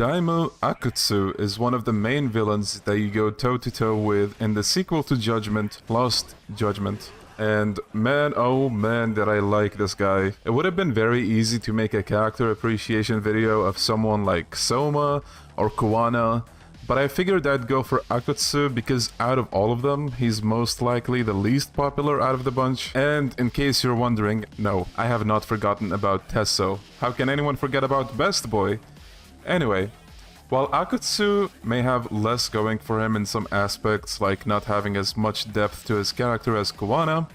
Daimu Akutsu is one of the main villains that you go toe-to-toe with in the sequel to Judgment, Lost Judgment. And man, oh man, did I like this guy. It would have been very easy to make a character appreciation video of someone like Soma or Kuwana, but I figured I'd go for Akutsu because out of all of them, he's most likely the least popular out of the bunch. And in case you're wondering, no, I have not forgotten about Tesso. How can anyone forget about Best Boy? Anyway, while Akutsu may have less going for him in some aspects, like not having as much depth to his character as Kuwana,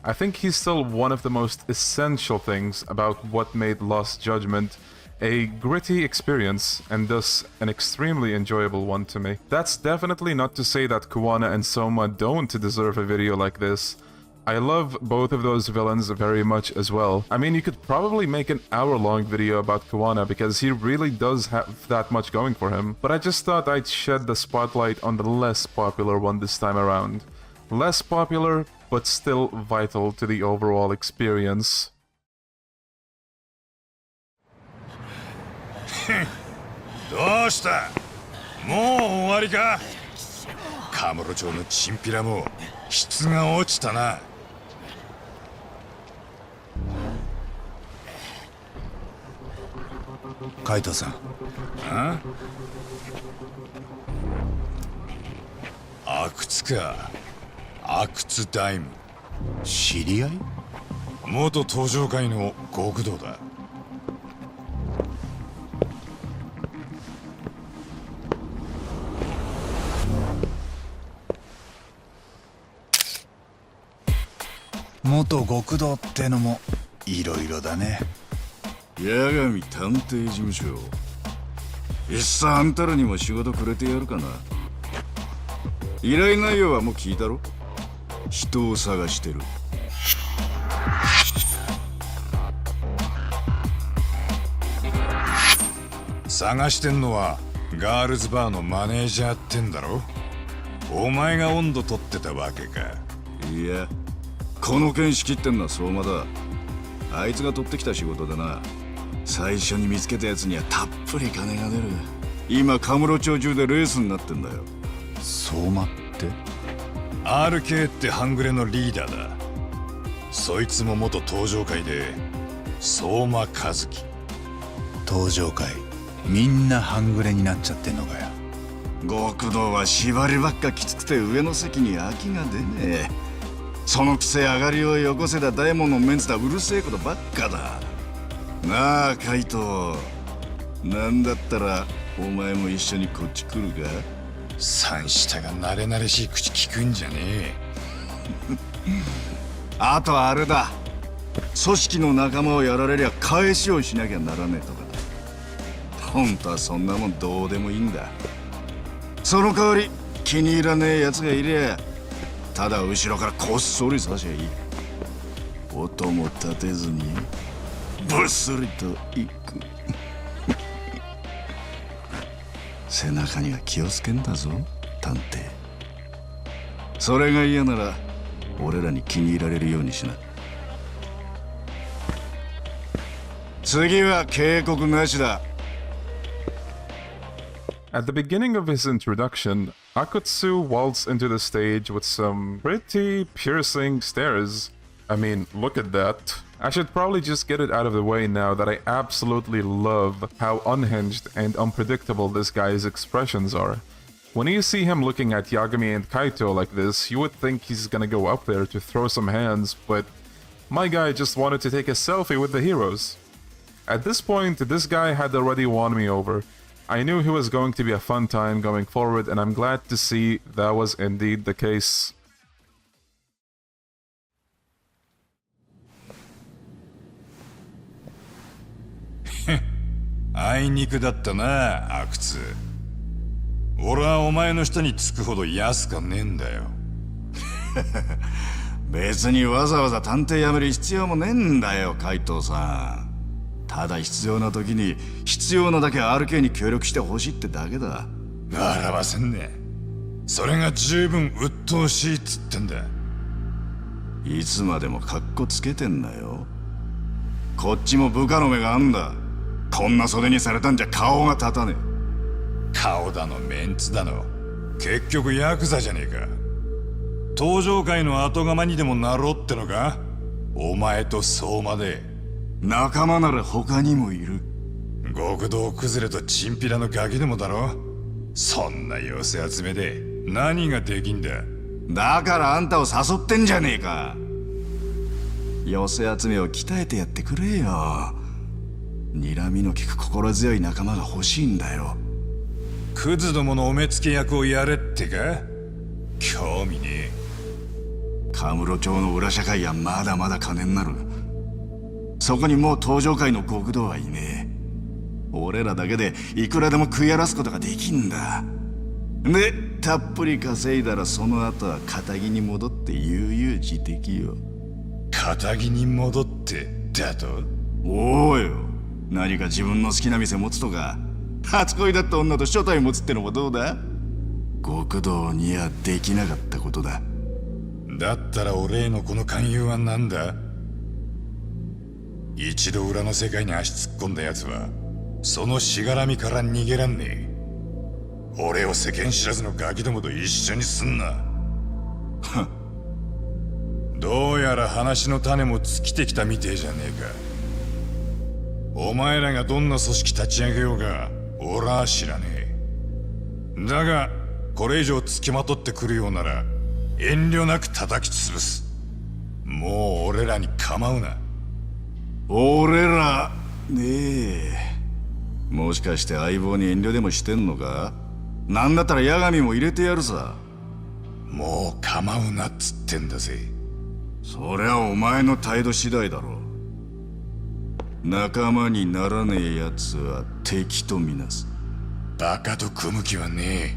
I think he's still one of the most essential things about what made Lost Judgment a gritty experience, and thus an extremely enjoyable one to me. That's definitely not to say that Kuwana and Soma don't deserve a video like this. I love both of those villains very much as well. I mean, you could probably make an hour-long video about Kuwana because he really does have that much going for him, but I just thought I'd shed the spotlight on the less popular one this time around. Less popular, but still vital to the overall experience. どうした？もう終わりか？カムロ町のチンピラも質が落ちたな。カイトさん。あ？阿久津か。阿久津ダイム。知り合い？元登場界の極道だ。 元極道ってのもいろいろだね。八神探偵事務所。いっさあんたらにも仕事くれてやるかな。依頼内容はもう聞いたろ。人を探してる。探してんのはガールズバーのマネージャーってんだろ。お前が温度取ってたわけか。いや。 この件仕切ってんのは相馬だ。あいつが取ってきた仕事でな。最初に見つけたやつにはたっぷり金が出る。今カムロ町中でレースになってんだよ。相馬って RK って半グレのリーダーだ。そいつも元登場界で相馬和樹。登場界みんな半グレになっちゃってんのかよ。極道は縛りばっかきつくて上の席に空きが出ねえ。 そのくせ上がりをよこせた大門のメンツだ。うるせえことばっかだ。なあカイト、なんだったらお前も一緒にこっち来るか。三下が慣れ慣れしい口聞くんじゃねえ。あとはあれだ。組織の仲間をやられりゃ返しをしなきゃならねえとかだ。本当はそんなもんどうでもいいんだ。その代わり気に入らねえやつがいりゃ ただ後ろからこっそり刺しゃいい。音も立てずにぶっすりといく。背中には気をつけんだぞ探偵。それが嫌なら俺らに気に入られるようにしな。次は警告なしだ。 At the beginning of his introduction, Akutsu waltzed into the stage with some pretty piercing stares. I mean, look at that. I should probably just get it out of the way now that I absolutely love how unhinged and unpredictable this guy's expressions are. When you see him looking at Yagami and Kaito like this, you would think he's gonna go up there to throw some hands, but my guy just wanted to take a selfie with the heroes. At this point, this guy had already won me over. I knew he was going to be a fun time going forward, and I'm glad to see that was indeed the case. あいにくだったな、阿久津。俺はお前の下につくほど安かねえんだよ。別にわざわざ探偵やめる必要もねえんだよ、海藤さん。ただ必要な時に必要なだけ RK に協力してほしいってだけだ。笑わせんね。それが十分鬱陶しいっつってんだ。いつまでもカッコつけてんなよ。こっちも部下の目があんだ。こんな袖にされたんじゃ顔が立たねえ。顔だのメンツだの結局ヤクザじゃねえか。登場界の後釜にでもなろうってのか、お前と相馬で。仲間なら他にもいる。極道崩れとチンピラのガキでもだろ。そんな寄せ集めで何ができんだ。だからあんたを誘ってんじゃねえか。寄せ集めを鍛えてやってくれよ。睨みの利く心強い仲間が欲しいんだよ。クズどものお目付け役をやれってか。興味ねえ。カムロ町の裏社会はまだまだ金になる。そこにもう登場界の極道はいねえ。俺らだけでいくらでも食い荒らすことができんだ。で、たっぷり稼いだらその後は堅気に戻って悠々自適よ。堅気に戻ってだと？おうよ。何か自分の好きな店持つとか、初恋だった女と初対持つってのもどうだ？極道にはできなかったことだ。だったら俺へのこの勧誘は何だ？一度裏の世界に足突っ込んだ奴はそのしがらみから逃げらんねえ。俺を世間知らずのガキどもと一緒にすんな。どうやら話の種も尽きてきたみてえじゃねえか。お前らがどんな組織立ち上げようが俺は知らねえ。だがこれ以上付きまとってくるようなら遠慮なく叩き潰す。もう俺らに構うな。俺らねえ、もしかして相棒に遠慮でもしてんのか？なんだったら八神も入れてやるさ。もう構うなっつってんだぜ。そりゃお前の態度次第だろ。仲間にならねえ奴は敵とみなす。バカと組む気はねえ。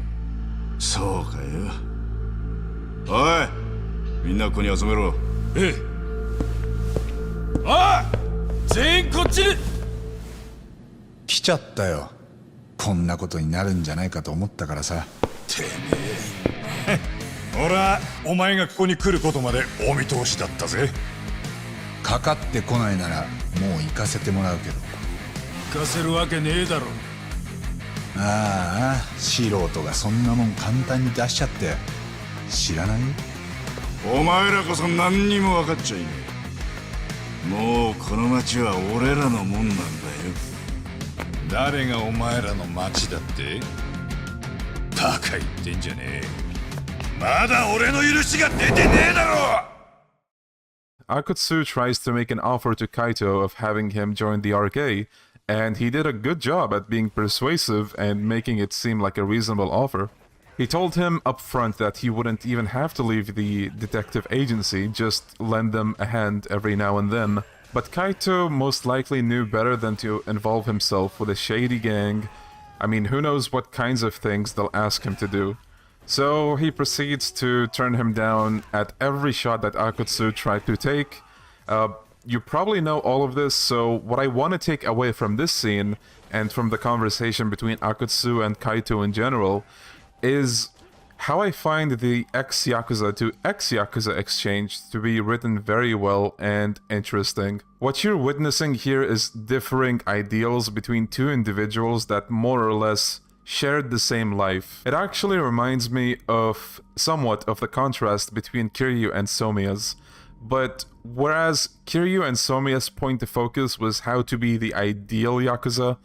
そうかよ。おい、みんなここに集めろ。ええ。おい、全員こっちに。来ちゃったよ。こんなことになるんじゃないかと思ったからさ。てめえ。俺はお前がここに来ることまでお見通しだったぜ。かかってこないならもう行かせてもらうけど。行かせるわけねえだろ。ああ、素人がそんなもん簡単に出しちゃって知らないよ。お前らこそ何にも分かっちゃいねえ。もうこの町は俺らのもんなんだよ。誰がお前らの町だって？バカ言ってんじゃねえ。まだ俺の許しが出てねえだろ。Akutsu tries to make an offer to Kaito of having him join the RK, and he did a good job at being persuasive and making it seem like a reasonable offer. He told him up front that he wouldn't even have to leave the detective agency, just lend them a hand every now and then. But Kaito most likely knew better than to involve himself with a shady gang. I mean, who knows what kinds of things they'll ask him to do. So he proceeds to turn him down at every shot that Akutsu tried to take. You probably know all of this, so what I want to take away from this scene, and from the conversation between Akutsu and Kaito in general, is how I find the ex-Yakuza to ex-Yakuza exchange to be written very well and interesting. What you're witnessing here is differing ideals between two individuals that more or less shared the same life. It actually reminds me of somewhat of the contrast between Kiryu and Somiya's. But whereas Kiryu and Somiya's point of focus was how to be the ideal Yakuza,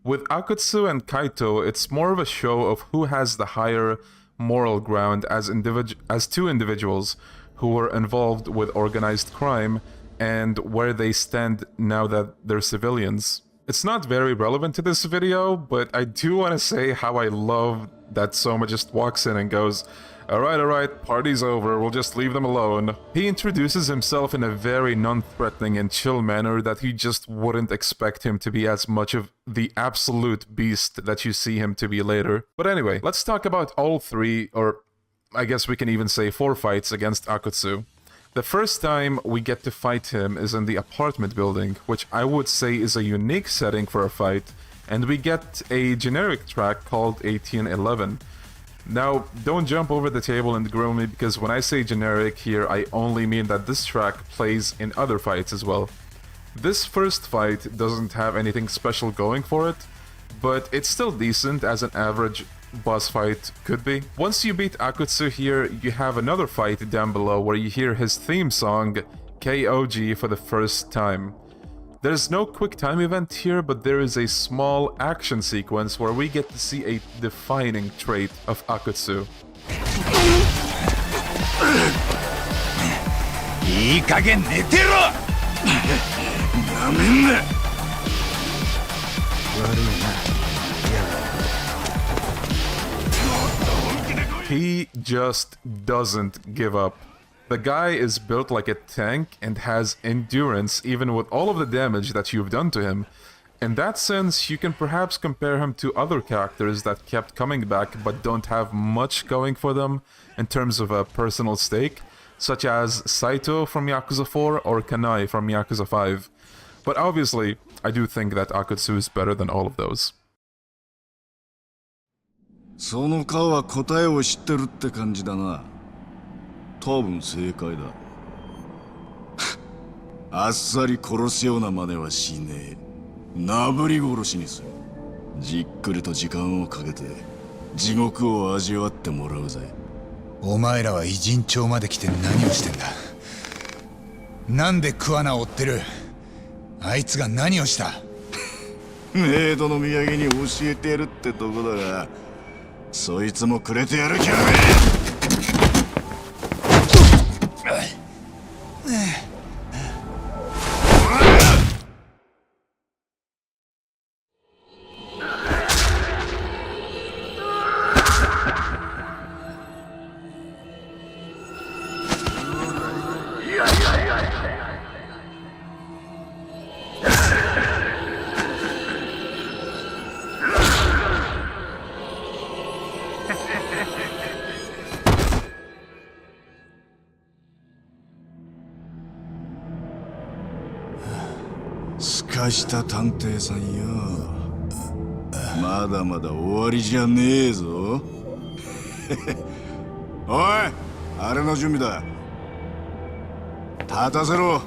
with Akutsu and Kaito it's more of a show of who has the higher moral ground as two individuals who were involved with organized crime and where they stand now that they're civilians. It's not very relevant to this video, but I do want to say how I love that Soma just walks in and goes, alright, party's over, we'll just leave them alone. He introduces himself in a very non-threatening and chill manner that you just wouldn't expect him to be as much of the absolute beast that you see him to be later. But anyway, let's talk about all three, or I guess we can even say 4 fights against Akutsu. The first time we get to fight him is in the apartment building, which I would say is a unique setting for a fight, and we get a generic track called 1811. Now, don't jump over the table and grill me, because when I say generic here, I only mean that this track plays in other fights as well. This first fight doesn't have anything special going for it, but it's still decent as an average boss fight could be. Once you beat Akutsu here, you have another fight down below where you hear his theme song, k.o.g, for the first time. There's no quick time event here, but there is a small action sequence where we get to see a defining trait of Akutsu. いい加減寝てろ。なめんな。 He just doesn't give up. The guy is built like a tank and has endurance even with all of the damage that you've done to him. In that sense, you can perhaps compare him to other characters that kept coming back but don't have much going for them in terms of a personal stake, such as Saito from Yakuza 4 or Kanai from Yakuza 5. But obviously, I do think that Akutsu is better than all of those. その顔は答えを知ってるって感じだな。多分正解だ。あっさり殺すような真似はしねえ。なぶり殺しにする。じっくりと時間をかけて地獄を味わってもらうぜ。お前らは偉人帳まで来て何をしてんだ。なんで桑名を追ってる。あいつが何をした。メイドの土産に教えてやるってとこだが、そいつもくれてやる気はねえ。すかした探偵さんよ。まだまだ終わりじゃねえぞ。おい、あれの準備だ。立たせろ。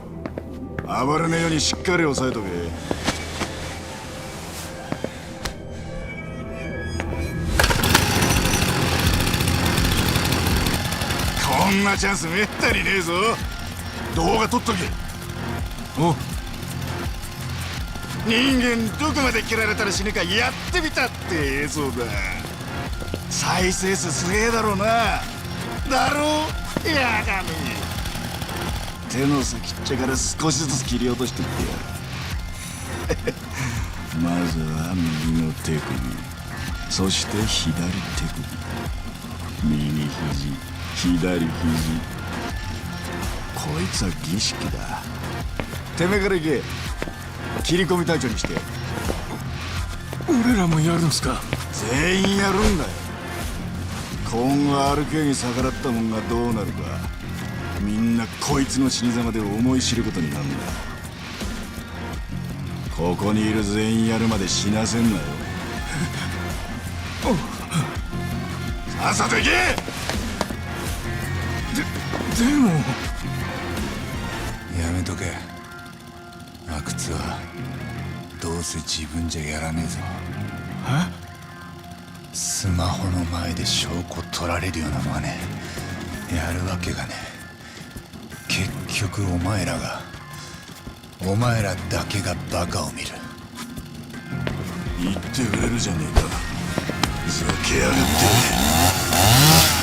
暴れねえようにしっかり押さえとけ。こんなチャンスめったにねえぞ。動画撮っとけ。お人間どこまで切られたら死ぬかやってみたって映像だ。再生数すげえだろうな。だろうやだめ。手の先っちゃから少しずつ切り落としてってやる。まずは右の手首、そして左手首、右肘、左肘。こいつは儀式だ。てめえから行け。切り込み隊長にして。俺らもやるんすか。全員やるんだよ。今後 RK に逆らったもんがどうなるか、みんなこいつの死に様で思い知ることになるんだ。ここにいる全員やるまで死なせんなよ。さっさと行け。でもやめとけ。阿久津はどうせ自分じゃやらねえぞ。スマホの前で証拠取られるような真似やるわけがねえ。結局お前らだけがバカを見る。言ってくれるじゃねえか。ふざけやがって。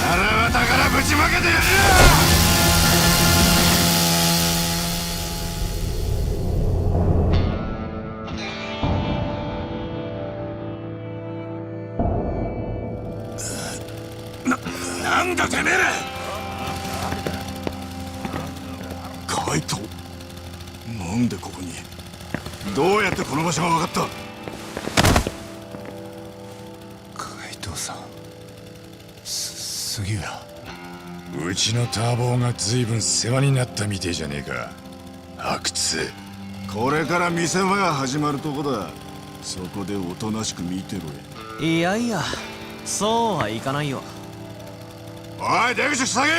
腹渡からぶちまけてやるよ。なんだてめえら。カイト、なんでここに。どうやってこの場所が分かった。海藤さん、杉浦。うちのターボーが随分世話になったみてえじゃねえか、阿久津。これから見せ場が始まるとこだ。そこでおとなしく見てろや。いやいや、そうはいかないよ。おい、出口塞げ。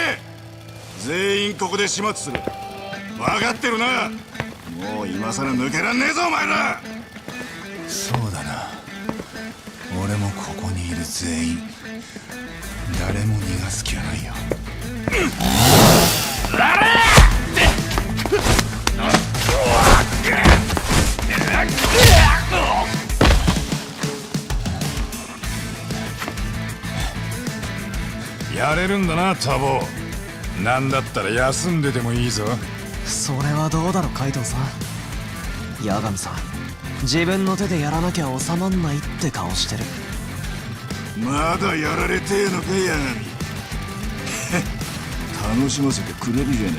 全員ここで始末する。分かってるな。もう今さら抜けらんねえぞお前ら。そうだな。俺もここにいる全員誰も逃がす気はないよ。やれるんだなタボ。なんだったら休んでてもいいぞ。それはどうだろ海藤さん。八神さん、自分の手でやらなきゃ収まんないって顔してる。まだやられてえのか八神。楽しませてくれるじゃね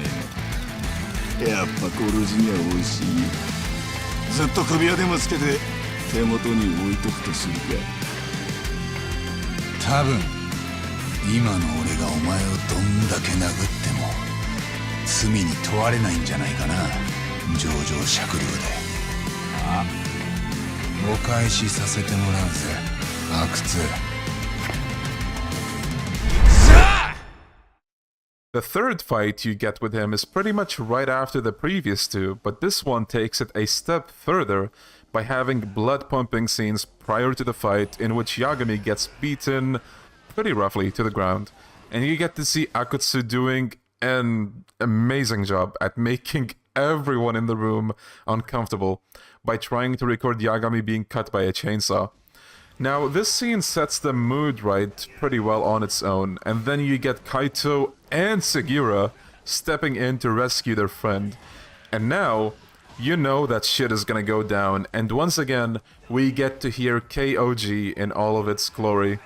えか。やっぱ殺しには惜しい。ずっと首輪でもつけて手元に置いとくとするか。多分今の俺がお前をどんだけ殴っても罪に問われないんじゃないかな。情状酌量で。あ、お返しさせてもらうぜ阿久津。The third fight you get with him is pretty much right after the previous two, but this one takes it a step further by having blood-pumping scenes prior to the fight in which Yagami gets beaten pretty roughly to the ground, and you get to see Akutsu doing an amazing job at making everyone in the room uncomfortable by trying to record Yagami being cut by a chainsaw. Now, this scene sets the mood right pretty well on its own, and then you get Kaito and Sugiura stepping in to rescue their friend. And now, you know that shit is gonna go down, and once again, we get to hear k.o.g in all of its glory.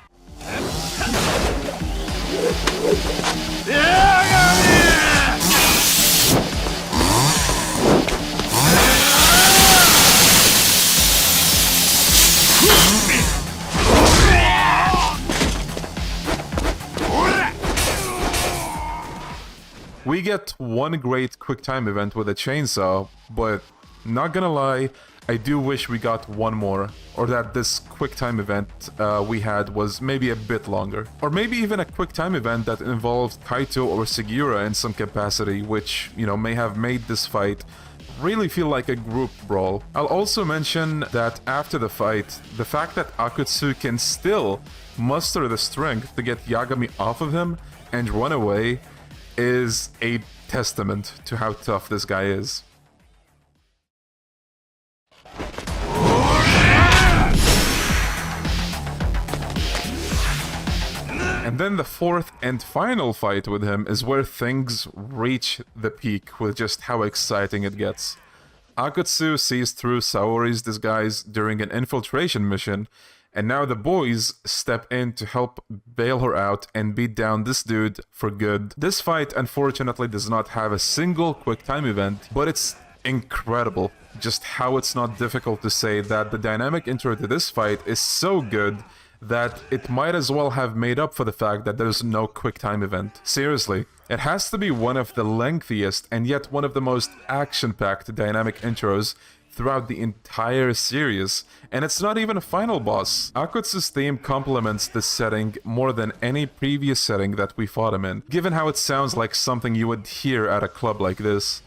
We get one great quick time event with a chainsaw, but not gonna lie, I do wish we got one more, or that this quick time event we had was maybe a bit longer. Or maybe even a quick time event that involved Kaito or Sugiura in some capacity, which, you know, may have made this fight really feel like a group brawl. I'll also mention that after the fight, the fact that Akutsu can still muster the strength to get Yagami off of him and run away is a testament to how tough this guy is. And then the fourth and final fight with him is where things reach the peak with just how exciting it gets. Akutsu sees through Saori's disguise during an infiltration mission, and now the boys step in to help bail her out and beat down this dude for good. This fight unfortunately does not have a single quick time event, but it's incredible just how it's not difficult to say that the dynamic intro to this fight is so good that it might as well have made up for the fact that there's no quick time event. Seriously, it has to be one of the lengthiest and yet one of the most action-packed dynamic intros throughout the entire series, and it's not even a final boss. Akutsu's theme complements this setting more than any previous setting that we fought him in, given how it sounds like something you would hear at a club like this.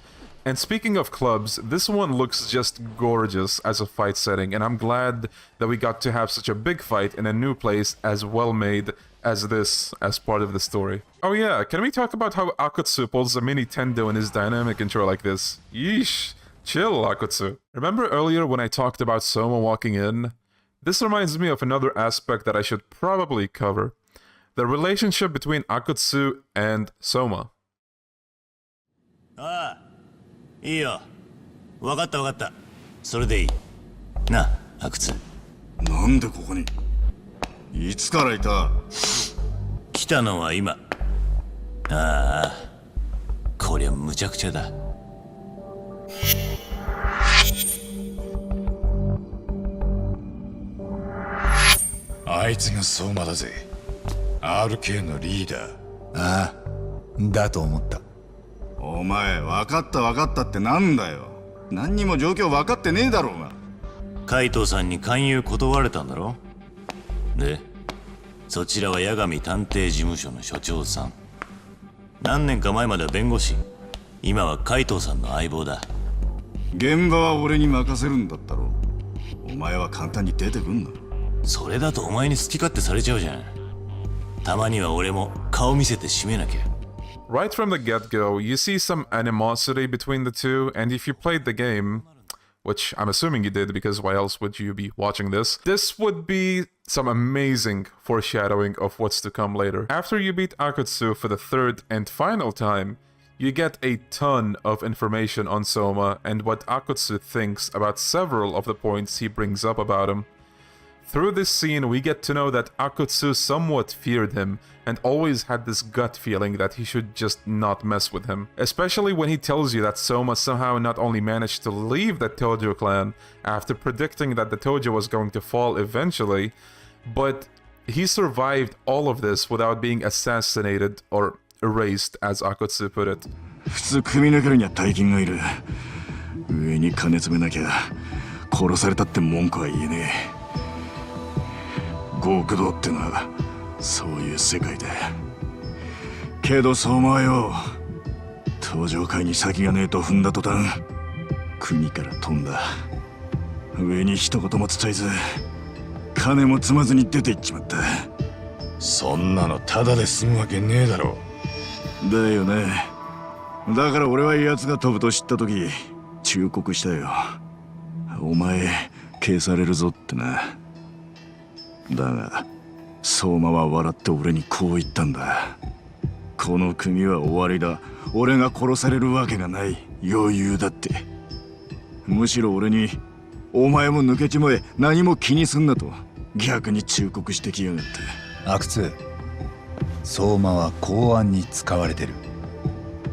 And speaking of clubs, this one looks just gorgeous as a fight setting, and I'm glad that we got to have such a big fight in a new place as well made as this as part of the story. Oh yeah, can we talk about how Akutsu pulls a mini Tendo in his dynamic intro like this? Yeesh. Chill, Akutsu. Remember earlier when I talked about Soma walking in? This reminds me of another aspect that I should probably cover. The relationship between Akutsu and Soma. ああ、いいよ。わかったわかった。それでいい。なあ、阿久津。なんでここに？いつからいた？来たのは今。ああ、こりゃむちゃくちゃだ。あいつが相馬だぜ。RK のリーダー。ああ、だと思った。お前、分かったってなんだよ。何にも状況分かってねえだろうが。海藤さんに勧誘断られたんだろ。で、そちらは八神探偵事務所の所長さん。何年か前までは弁護士。今は海藤さんの相棒だ。現場は俺に任せるんだったろ。お前は簡単に出てくんな。それだとお前に好き勝手されちゃうじゃん。たまには俺も顔見せて締めなきゃ。Right from the get-go, you see some animosity between the two, and if you played the game, which I'm assuming you did because why else would you be watching this, this would be some amazing foreshadowing of what's to come later. After you beat Akutsu for the third and final time, you get a ton of information on Soma and what Akutsu thinks about several of the points he brings up about him. Through this scene, we get to know that Akutsu somewhat feared him and always had this gut feeling that he should just not mess with him. Especially when he tells you that Soma somehow not only managed to leave the Tojo clan after predicting that the Tojo was going to fall eventually, but he survived all of this without being assassinated or erased, as Akutsu put it. 普通組み抜けるには大金がいる。上に金詰めなきゃ殺されたって文句は言えねえ。極道ってのはそういう世界だ。けど相馬はよ、登場界に先がねえと踏んだ途端、国から飛んだ。上に一言も伝えず、金も積まずに出て行っちまった。そんなのタダで済むわけねえだろ。だよね。だから俺は奴が飛ぶと知った時忠告したよ。お前消されるぞってな。だが相馬は笑って俺にこう言ったんだ。この組は終わりだ。俺が殺されるわけがない。余裕だって。むしろ俺にお前も抜けちまえ、何も気にすんなと逆に忠告してきやがった。阿久津、相馬は公安に使われてる。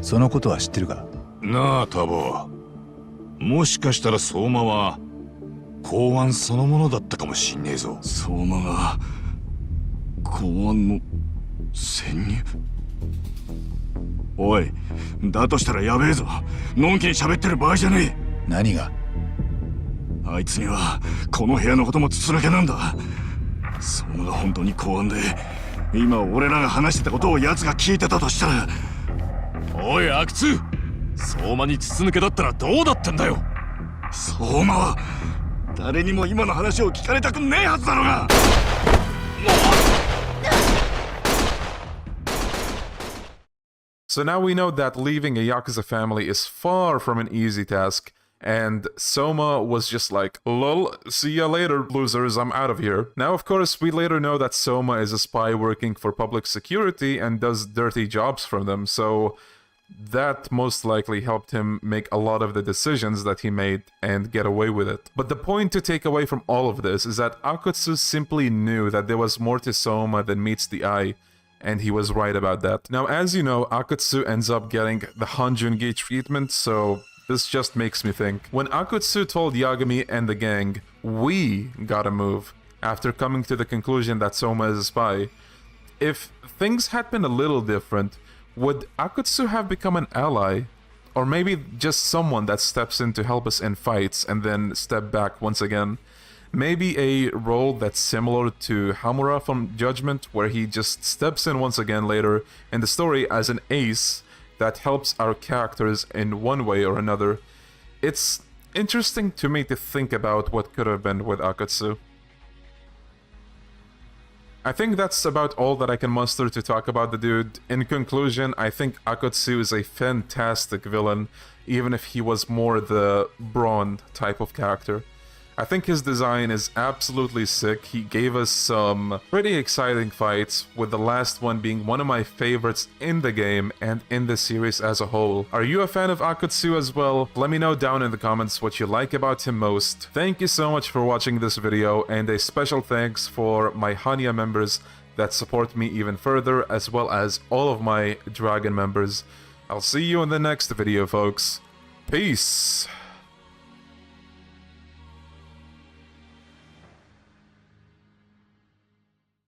そのことは知ってるか？なあタボ、もしかしたら相馬は公安そのものだったかもしんねえぞ。相馬が公安の潜入？おい、だとしたらやべえぞ。のんきに喋ってる場合じゃねえ。何が？あいつにはこの部屋のことも筒抜けなんだ。相馬が本当に公安で今俺らが話してたことを奴が聞いてたとしたら。おい阿久津、相馬に筒抜けだったらどうだってんだよ。相馬は誰にも今の話を聞かれたくねえはずだろうが。So now we know that leaving a Yakuza family is far from an easy task, and Soma was just like, lol, see ya later, losers, I'm out of here. Now, of course, we later know that Soma is a spy working for public security and does dirty jobs for them, so that most likely helped him make a lot of the decisions that he made and get away with it. But the point to take away from all of this is that Akutsu simply knew that there was more to Soma than meets the eye, and he was right about that. Now, as you know, Akutsu ends up getting the Hanjungi treatment, so this just makes me think. When Akutsu told Yagami and the gang, we gotta move, after coming to the conclusion that Soma is a spy, if things had been a little different, would Akutsu have become an ally? Or maybe just someone that steps in to help us in fights and then step back once again? Maybe a role that's similar to Hamura from Judgment, where he just steps in once again later in the story as an ace that helps our characters in one way or another. It's interesting to me to think about what could have been with Akutsu. I think that's about all that I can muster to talk about the dude. In conclusion, I think Akutsu is a fantastic villain, even if he was more the Brawn type of character. I think his design is absolutely sick. He gave us some pretty exciting fights, with the last one being one of my favorites in the game and in the series as a whole. Are you a fan of Akutsu as well? Let me know down in the comments what you like about him most. Thank you so much for watching this video, and a special thanks for my Hannya members that support me even further, as well as all of my Dragon members. I'll see you in the next video, folks. Peace!